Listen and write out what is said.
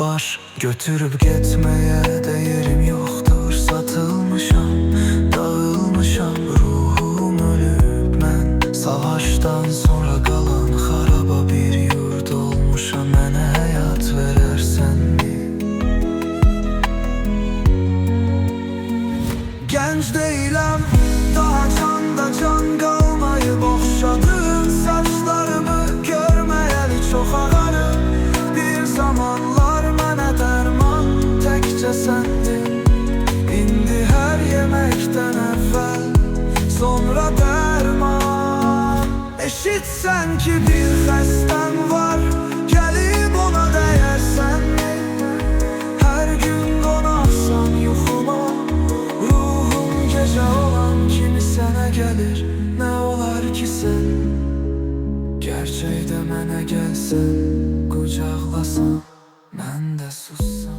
var. Götürüp getmeye değerim yoktur. Satılmışam, dağılmışam, ruhum ölüp mən. Savaştan sonra kalan xaraba bir yurt olmuşam. Mənə həyat verərsənmi? Gənc deyiləm, daha canda can qalmayıb. Oxşadın saçlarımı görməyəli çox ağarım. Bir zamanlar mənə dərman təkcə səndin. İndi hər yeməkdən əvvəl sonra dərman. Eşitsən ki bir xəstən var, gəlib ona dəyərsənmi? Hər gün qonaqsan yuxuma, ruhum gecə olan kimi sənə gəlir. Nə olar ki sən gerçəkdə mənə gəlsən, qucaqlasan, mən də sussam.